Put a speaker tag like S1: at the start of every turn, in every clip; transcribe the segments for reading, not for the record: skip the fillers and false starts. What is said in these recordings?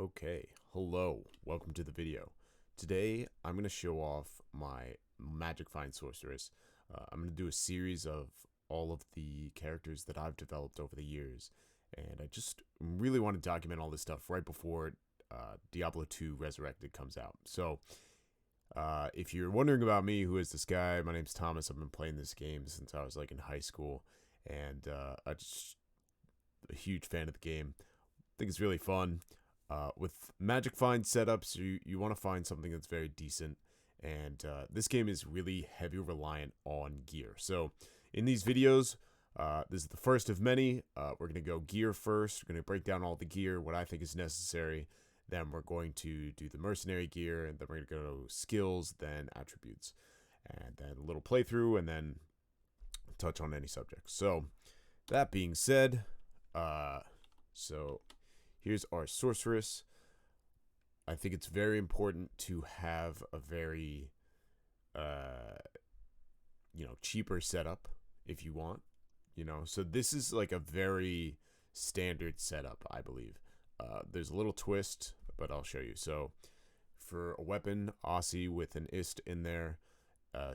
S1: Okay, hello, welcome to the video. Today, I'm going to show off my Magic Find Sorceress. I'm going to do a series of all of the characters that I've developed over the years, and I just really want to document all this stuff right before Diablo 2 Resurrected comes out. So, if you're wondering about me, who is this guy? My name's Thomas. I've been playing this game since I was like in high school, and I'm just a huge fan of the game. I think it's really fun. With Magic Find setups, you want to find something that's very decent, and this game is really heavy reliant on gear. So in these videos, this is the first of many. We're going to go gear first. We're going to break down all the gear, what I think is necessary. Then we're going to do the Mercenary Gear, and then we're going to go skills, then attributes, and then a little playthrough, and then touch on any subject. So that being said, so here's our Sorceress. I think it's very important to have a very, cheaper setup if you want. So this is like a very standard setup, I believe. There's a little twist, but I'll show you. So for a weapon, Aussie with an ist in there,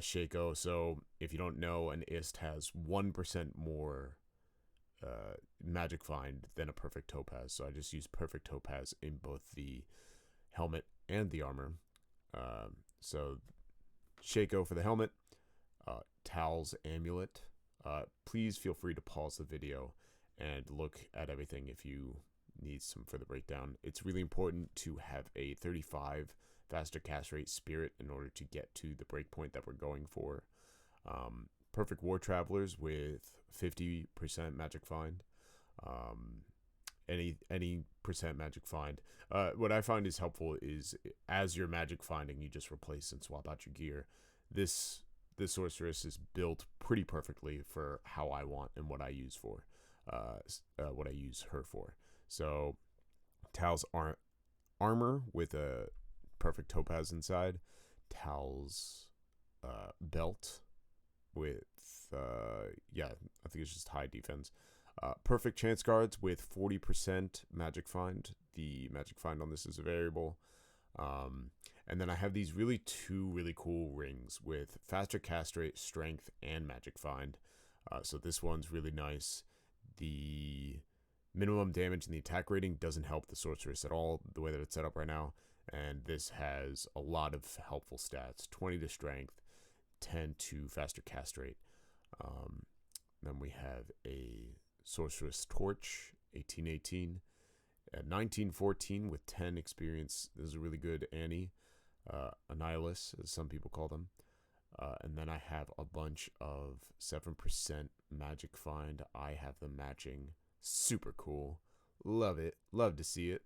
S1: Shaco. So if you don't know, an ist has 1% more magic find than a perfect topaz, so I just use perfect topaz in both the helmet and the armor. So Shaco for the helmet, Tal's amulet. Please feel free to pause the video and look at everything if you need some further breakdown. It's really important to have a 35 faster cast rate spirit in order to get to the breakpoint that we're going for. Perfect War Travelers with 50% magic find. Any percent magic find. What I find is helpful is as you're magic finding, you just replace and swap out your gear. This sorceress is built pretty perfectly for how I want and what I use for, what I use her for. So Tal's armor with a perfect topaz inside. Tal's belt with I think it's just high defense. Perfect chance guards with 40% magic find. The magic find on this is a variable. And then I have these two really cool rings with faster cast rate, strength, and magic find. So this one's really nice. The minimum damage and the attack rating doesn't help the sorceress at all the way that it's set up right now. And this has a lot of helpful stats. 20 to strength, 10 to faster cast rate. Then we have a Sorceress Torch, 1818, at 1914 with 10 experience. This is a really good Annie, Annihilus, as some people call them. And then I have a bunch of 7% magic find. I have them matching. Super cool. Love it. Love to see it.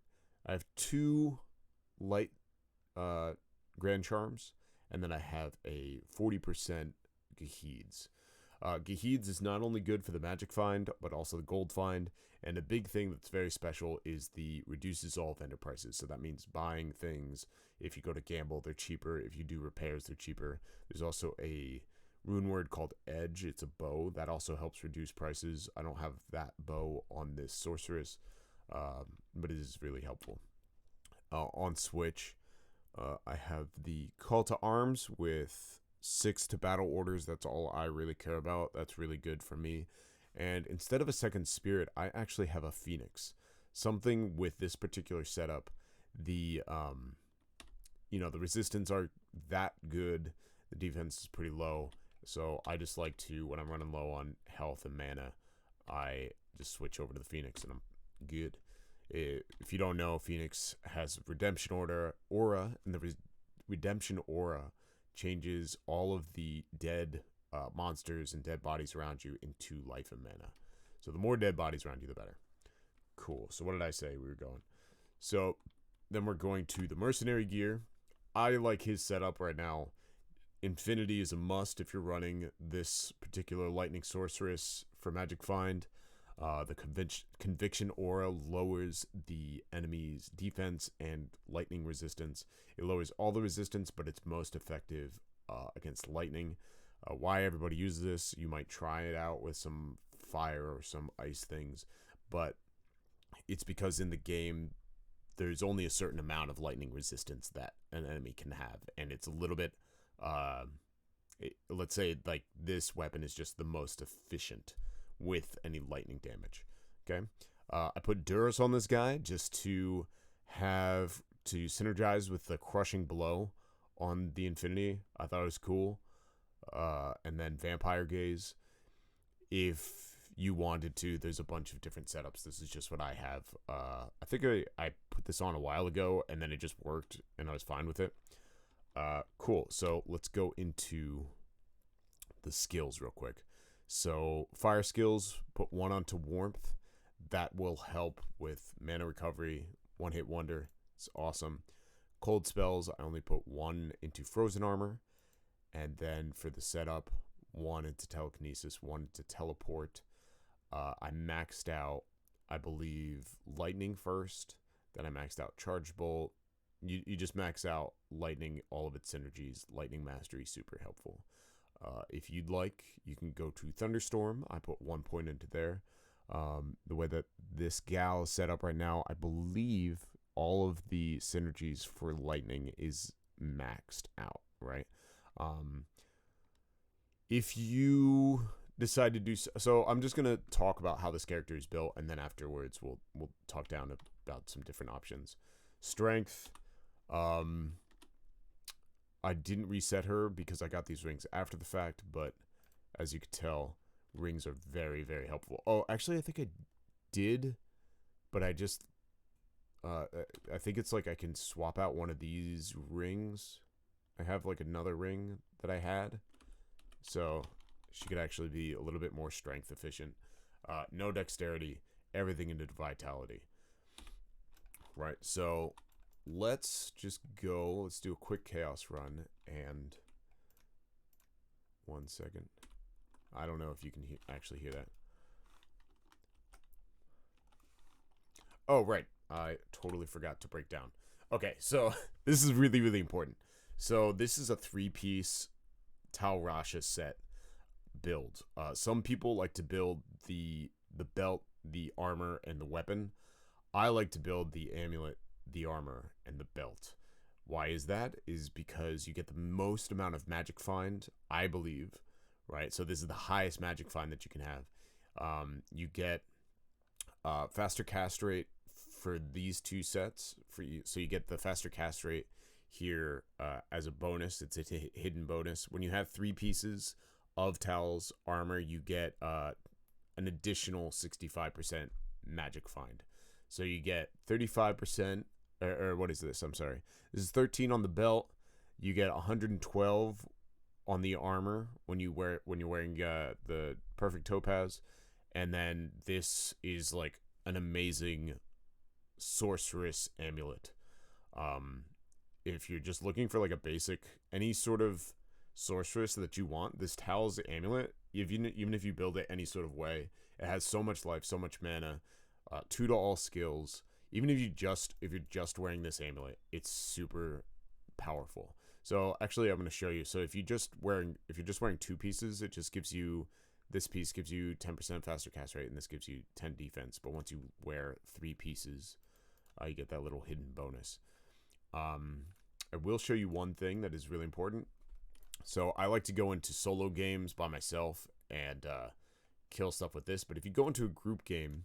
S1: I have 2 light Grand Charms, and then I have a 40% Gaheeds. Gaheeds is not only good for the magic find, but also the gold find. And a big thing that's very special is the reduces all vendor prices. So that means buying things. If you go to gamble, they're cheaper. If you do repairs, they're cheaper. There's also a rune word called Edge. It's a bow that also helps reduce prices. I don't have that bow on this sorceress, but it is really helpful. On Switch, I have the Call to Arms with 6 to battle orders. That's all I really care about. That's really good for me. And instead of a second spirit, I actually have a Phoenix. Something with this particular setup, the the resistance are that good. The defense is pretty low. So I just like to, when I'm running low on health and mana, I just switch over to the Phoenix and I'm good. If you don't know, Phoenix has Redemption Aura, and the Redemption Aura changes all of the dead monsters and dead bodies around you into life and mana. So the more dead bodies around you, the better. Cool. So what did I say we were going? So then we're going to the Mercenary Gear. I like his setup right now. Infinity is a must if you're running this particular Lightning Sorceress for Magic Find. The Conviction Aura lowers the enemy's defense and lightning resistance. It lowers all the resistance, but it's most effective against lightning. Why everybody uses this, you might try it out with some fire or some ice things, but it's because in the game there's only a certain amount of lightning resistance that an enemy can have, and it's a little bit. Let's say like this weapon is just the most efficient with any lightning damage. Okay, I put Duros on this guy just to have to synergize with the crushing blow on the Infinity. I thought it was cool. And then Vampire Gaze. If you wanted to, there's a bunch of different setups. This is just what I have. I think I put this on a while ago, and then it just worked, and I was fine with it. Cool. So let's go into the skills real quick. So fire skills, put 1 onto warmth. That will help with mana recovery, one hit wonder. It's awesome. Cold spells, I only put 1 into frozen armor. And then for the setup, 1 into telekinesis, 1 into teleport. I maxed out, I believe, lightning first. Then I maxed out charge bolt. You just max out lightning, all of its synergies. Lightning mastery, super helpful. If you'd like, you can go to thunderstorm. I put 1 point into there. The way that this gal is set up right now, I believe all of the synergies for lightning is maxed out, right? If you decide to do so, I'm just gonna talk about how this character is built, and then afterwards we'll talk down about some different options. Strength, I didn't reset her because I got these rings after the fact, but as you could tell, rings are very, very helpful. Oh, actually, I think I did, but I just, I think it's like I can swap out one of these rings. I have like another ring that I had, so she could actually be a little bit more strength efficient. No dexterity, everything into vitality. Right, so let's just go. Let's do a quick chaos run, and 1 second. I don't know if you can actually hear that. Oh, right. I totally forgot to break down. Okay, so this is really, really important. So this is a 3-piece Tal Rasha set build. Some people like to build the belt, the armor, and the weapon. I like to build the amulet, the armor, and the belt. Why is that? Is because you get the most amount of magic find, I believe, right? So this is the highest magic find that you can have. You get faster cast rate for these 2 sets for you. So you get the faster cast rate here as a bonus. It's a hidden bonus. When you have 3 pieces of Tal's armor, you get an additional 65% magic find. So you get 35%, or what is this? I'm sorry. This is 13 on the belt. You get 112 on the armor when you're wearing the perfect topaz, and then this is like an amazing sorceress amulet. If you're just looking for like a basic, any sort of sorceress that you want, this Tal's amulet, even if you build it any sort of way, it has so much life, so much mana, 2 to all skills. Even if you're just wearing this amulet, it's super powerful. So actually, I'm going to show you. So if you're just wearing 2 pieces, it just gives you, this piece gives you 10% faster cast rate, and this gives you 10 defense. But once you wear 3 pieces, you get that little hidden bonus. I will show you one thing that is really important. So I like to go into solo games by myself and kill stuff with this. But if you go into a group game,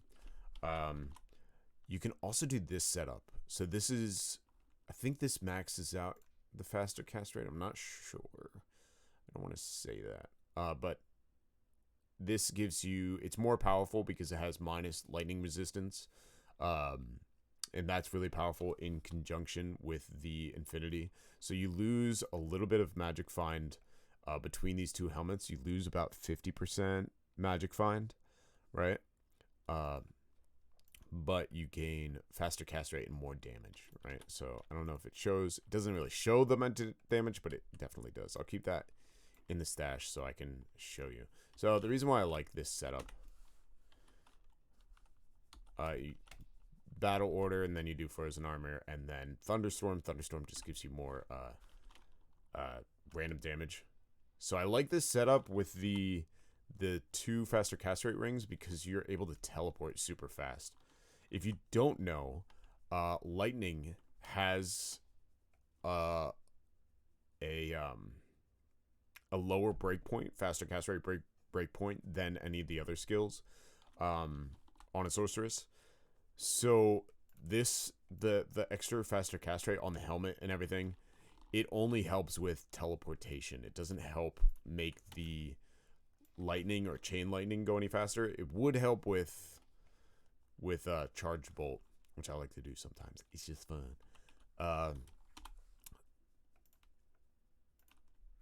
S1: you can also do this setup. So this is, I think this maxes out the faster cast rate. I'm not sure. I don't want to say that. But this gives you, it's more powerful because it has minus lightning resistance. And that's really powerful in conjunction with the Infinity. So you lose a little bit of magic find between these 2 helmets. You lose about 50% magic find, right? But you gain faster cast rate and more damage, right? So I don't know if it shows. It doesn't really show the damage, but it definitely does. I'll keep that in the stash so I can show you. So the reason why I like this setup, battle order, and then you do frozen armor, and then thunderstorm. Thunderstorm just gives you more random damage. So I like this setup with the 2 faster cast rate rings because you're able to teleport super fast. If you don't know, Lightning has uh, a a lower breakpoint, faster cast rate breakpoint than any of the other skills on a sorceress. So this the extra faster cast rate on the helmet and everything, it only helps with teleportation. It doesn't help make the lightning or chain lightning go any faster. It would help with charge bolt, which I like to do sometimes. It's just fun.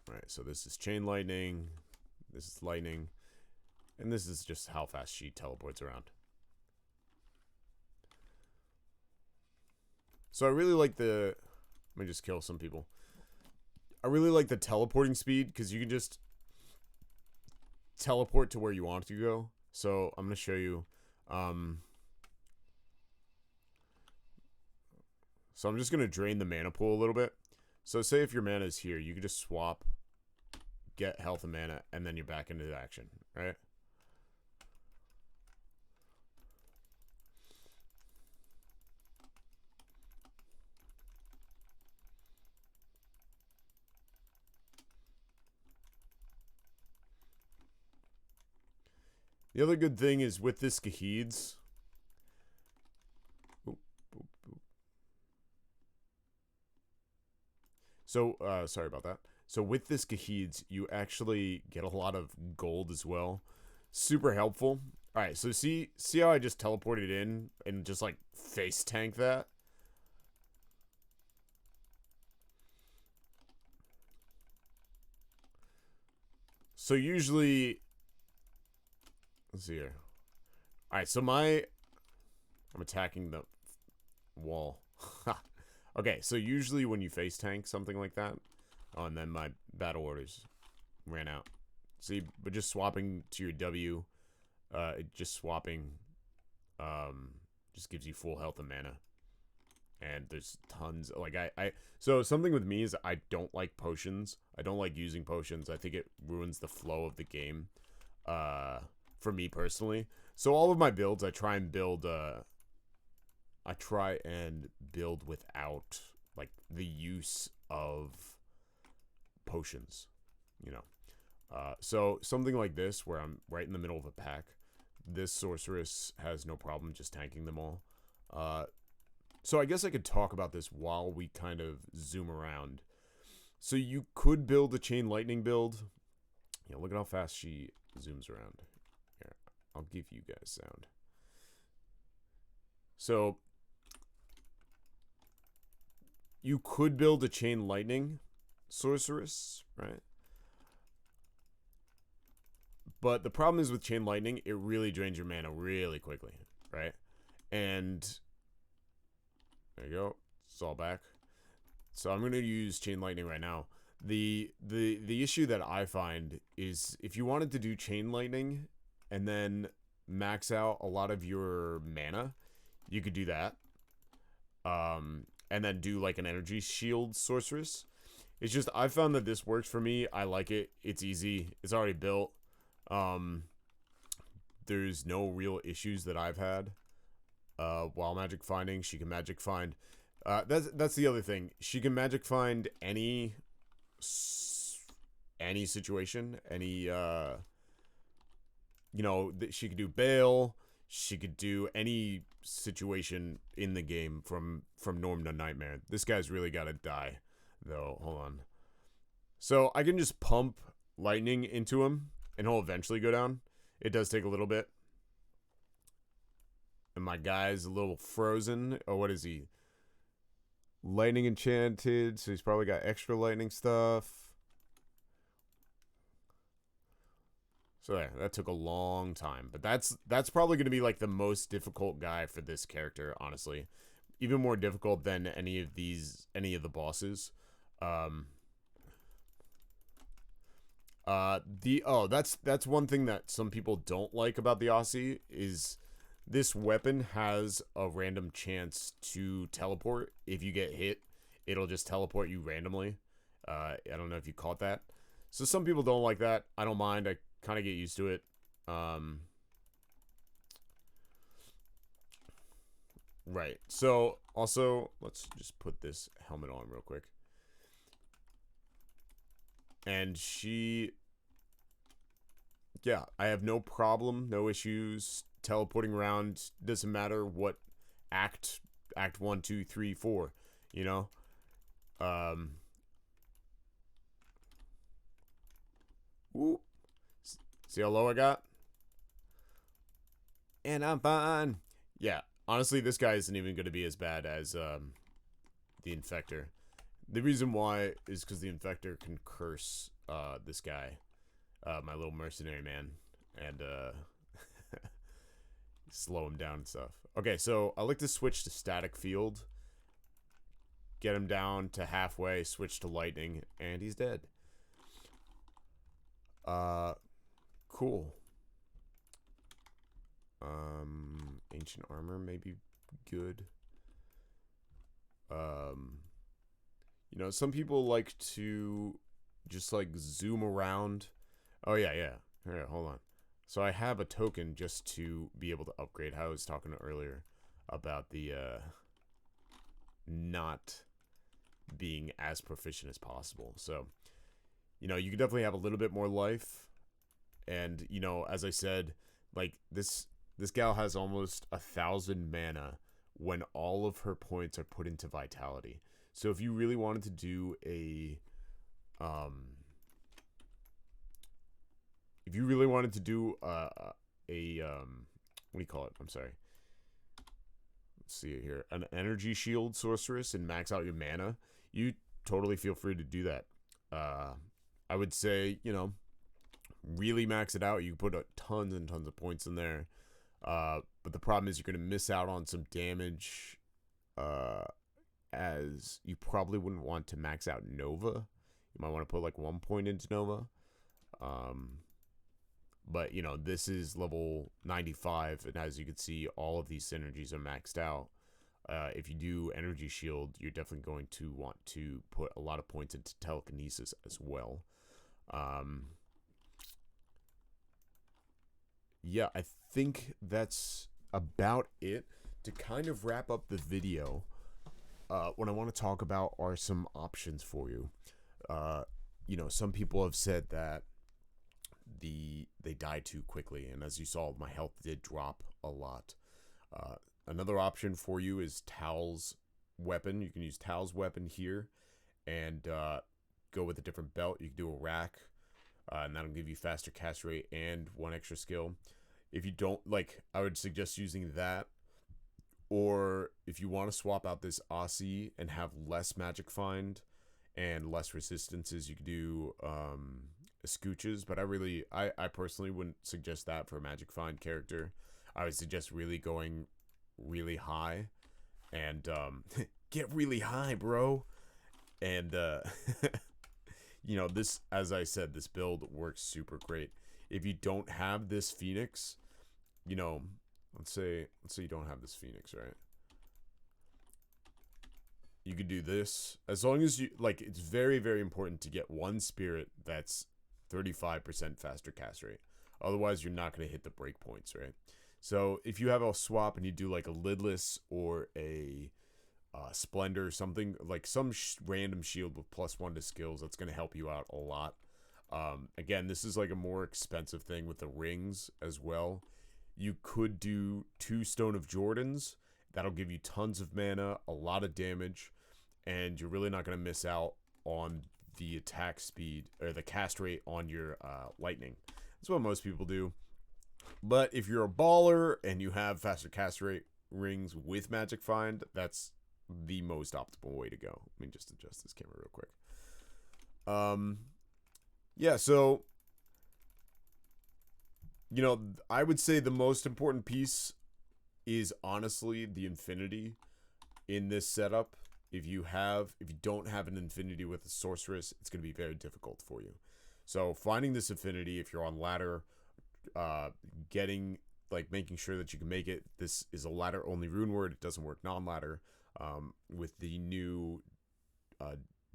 S1: Right, so this is chain lightning, this is lightning, and this is just how fast she teleports around. So I really like the... Let me just kill some people. I really like the teleporting speed, because you can just teleport to where you want to go. So I'm going to show you... So I'm just going to drain the mana pool a little bit. So say if your mana is here, you can just swap, get health and mana, and then you're back into the action, right? The other good thing is with this Gaheeds... So, sorry about that. So with this Gaheeds, you actually get a lot of gold as well. Super helpful. Alright, so see how I just teleported in and just, like, face tank that? So usually... Let's see here. Alright, so I'm attacking the wall. Okay, so usually when you face tank something like that... Oh, and then my battle orders ran out. See, but just swapping to your W, just swapping, just gives you full health and mana. And there's tons, like, so something with me is I don't like potions. I don't like using potions. I think it ruins the flow of the game, for me personally. So all of my builds, I try and build without, like, the use of potions, you know. So something like this, where I'm right in the middle of a pack, this sorceress has no problem just tanking them all. So I guess I could talk about this while we kind of zoom around. So you could build a chain lightning build. Yeah, look at how fast she zooms around. Here, I'll give you guys sound. So you could build a chain lightning sorceress, right? But the problem is with chain lightning, it really drains your mana really quickly, right? And there you go. It's all back. So I'm going to use chain lightning right now. The issue that I find is if you wanted to do chain lightning and then max out a lot of your mana, you could do that. And then do like an energy shield sorceress. It's just I found that this works for me. I like it. It's easy. It's already built. There's no real issues that I've had. While magic finding, she can magic find. That's the other thing. She can magic find any situation, any you know, she could do bail. She could do any situation in the game from norm to nightmare. This guy's really got to die, though. Hold on. So I can just pump lightning into him, and he'll eventually go down. It does take a little bit. And my guy's a little frozen. Oh, what is he? Lightning enchanted, so he's probably got extra lightning stuff. So yeah, that took a long time. But that's probably going to be like the most difficult guy for this character, honestly. Even more difficult than any of the bosses. That's one thing that some people don't like about the Aussie is this weapon has a random chance to teleport. If you get hit, it'll just teleport you randomly. I don't know if you caught that. So some people don't like that. I don't mind. I kind of get used to it. Right. So also, let's just put this helmet on real quick. And she, yeah, I have no problem, no issues teleporting around. Doesn't matter what act, act one, two, three, four. You know, um, ooh, see how low I got? And I'm fine. Yeah, honestly, this guy isn't even going to be as bad as the Infector. The reason why is because the Infector can curse this guy, my little mercenary man, and slow him down and stuff. Okay, so I like to switch to static field, get him down to halfway, switch to lightning, and he's dead. Uh, cool. Ancient armor may be good. Um, some people like to just like zoom around. Oh yeah, yeah. All right, hold on. So I have a token just to be able to upgrade. How I was talking earlier about the not being as proficient as possible. So, you can definitely have a little bit more life. And, as I said, like this gal has almost 1,000 mana when all of her points are put into vitality. So if you really wanted to do if you really wanted to do what do you call it? I'm sorry. Let's see it here. An energy shield sorceress and max out your mana. You totally feel free to do that. I would say, really max it out. You can put tons and tons of points in there. But the problem is you're going to miss out on some damage, as you probably wouldn't want to max out Nova. You might want to put like 1 point into Nova. But, this is level 95, and as you can see, all of these synergies are maxed out. If you do Energy Shield, you're definitely going to want to put a lot of points into Telekinesis as well. Yeah, I think that's about it. To kind of wrap up the video, what I want to talk about are some options for you. Some people have said that they die too quickly, and as you saw, my health did drop a lot. Another option for you is Tal's weapon. You can use Tal's weapon here and go with a different belt. You can do a rack, and that'll give you faster cast rate and 1 extra skill. If you don't like, I would suggest using that. Or if you want to swap out this Aussie and have less magic find and less resistances, you could do Scooches. But I personally wouldn't suggest that for a magic find character. I would suggest really going really high and get really high, bro. And this, as I said, this build works super great. If you don't have this Phoenix, let's say you don't have this Phoenix, right? You could do this. As long as you, like, it's very, very important to get 1 spirit that's 35% faster cast rate. Otherwise, you're not going to hit the breakpoints, right? So if you have a swap and you do like a Lidless or a Splendor, something like some random shield with +1 to skills, that's going to help you out a lot. Again, this is like a more expensive thing with the rings as well. You could do 2 Stone of Jordans. That'll give you tons of mana, a lot of damage, and you're really not going to miss out on the attack speed or the cast rate on your lightning. That's what most people do. But if you're a baller and you have faster cast rate rings with Magic Find, that's the most optimal way to go. Let me just adjust this camera real quick. Yeah, so I would say the most important piece is honestly the Infinity in this setup. If you don't have an Infinity with a Sorceress, it's going to be very difficult for you. So finding this Infinity, if you're on ladder, making sure that you can make it. This is a ladder only rune word. It doesn't work non-ladder. With the new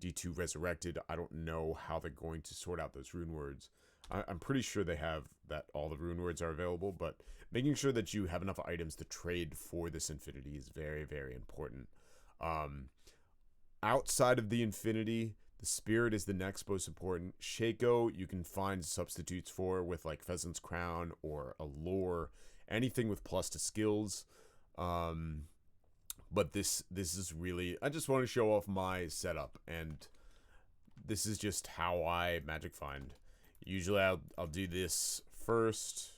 S1: D2 Resurrected, I don't know how they're going to sort out those rune words. I'm pretty sure they have that all the rune words are available, but making sure that you have enough items to trade for this infinity is very, very important. Um, Outside of the infinity, the spirit is the next most important. Shaco, you can find substitutes for with like Pheasant's Crown or a lore, anything with plus to skills. Um, but this is really, I just want to show off my setup, and this is just how I magic find. Usually I'll do this first.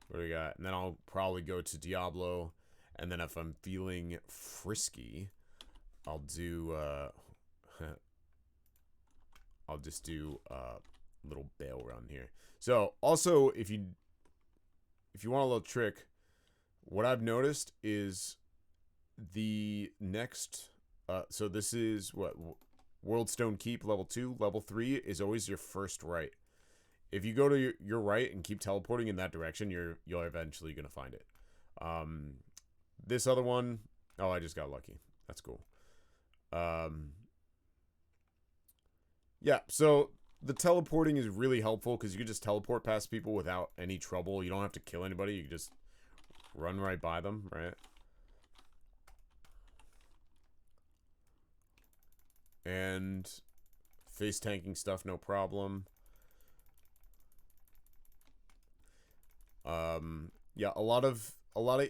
S1: What do we got? And then I'll probably go to Diablo, and then if I'm feeling frisky, I'll do I'll just do a little bail run here. So also, if you want a little trick, what I've noticed is the next so this is what, Worldstone Keep level 2. Level 3 is always your first right. If you go to your right and keep teleporting in that direction, you're eventually gonna find it. This other one, oh, I just got lucky. That's cool. Yeah, so the teleporting is really helpful because you can just teleport past people without any trouble. You don't have to kill anybody. You can just run right by them, right? And face tanking stuff, no problem. Yeah, a lot of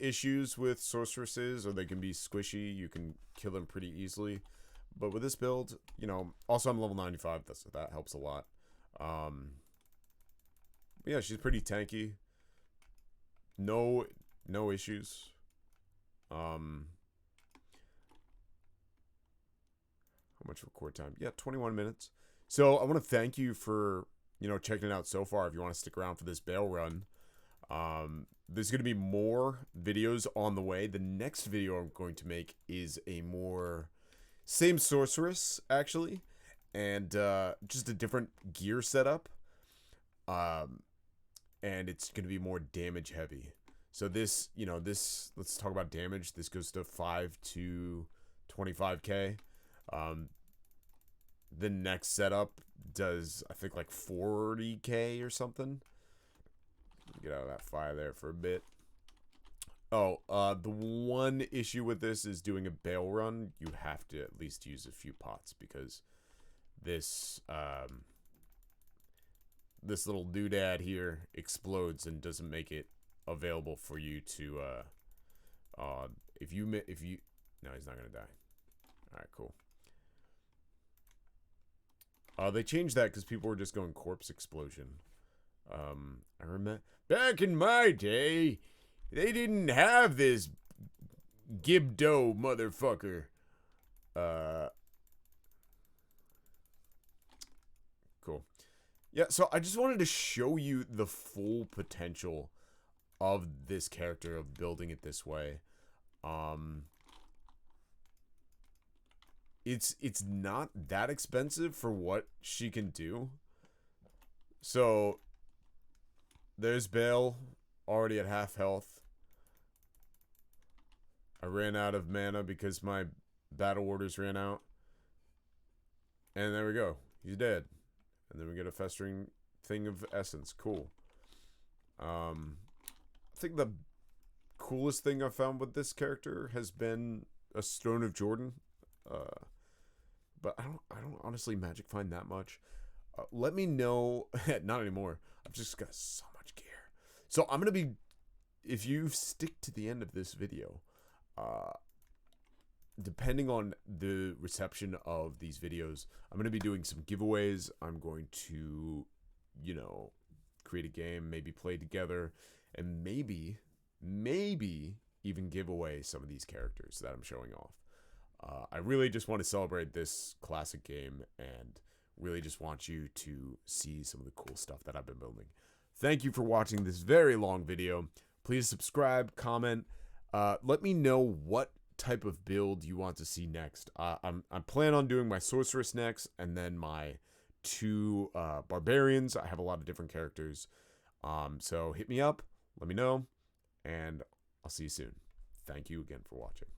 S1: issues with sorceresses, or they can be squishy. You can kill them pretty easily. But with this build, you know, also I'm level 95, that helps a lot. Yeah, she's pretty tanky. No issues. How much record time? Yeah, 21 minutes. So I want to thank you for, you know, checking it out so far. If you want to stick around for this bail run, there's going to be more videos on the way. The next video I'm going to make is a more same sorceress, actually, and just a different gear setup. And it's going to be more damage heavy. So this, you know, let's talk about damage. This goes to 5 to 25k. The next setup does, I think, like 40k or something. Get out of that fire there for a bit. Oh, the one issue with this is doing a bail run. You have to at least use a few pots because this this little doodad here explodes and doesn't make it available for you to if you no, he's not gonna die. All right, cool. They changed that because people were just going corpse explosion. I remember back in my day, they didn't have this Gibdo motherfucker. Cool. Yeah, so I just wanted to show you the full potential of this character, of building it this way. It's not that expensive for what she can do. So there's Bale, already at half health. I ran out of mana because my battle orders ran out. And there we go. He's dead. And then we get a festering thing of essence. Cool. I think the coolest thing I've found with this character has been a Stone of Jordan. But I don't honestly magic find that much. Let me know. Not anymore. I've just got so much gear. So I'm gonna be, if you stick to the end of this video, depending on the reception of these videos, I'm going to be doing some giveaways. I'm going to, you know, create a game, maybe play together, and maybe even give away some of these characters that I'm showing off. I really just want to celebrate this classic game and really just want you to see some of the cool stuff that I've been building. Thank you for watching this very long video. Please subscribe, comment. Let me know what type of build you want to see next. I'm planning on doing my sorceress next, and then my 2 barbarians. I have a lot of different characters. So hit me up, let me know, and I'll see you soon. Thank you again for watching.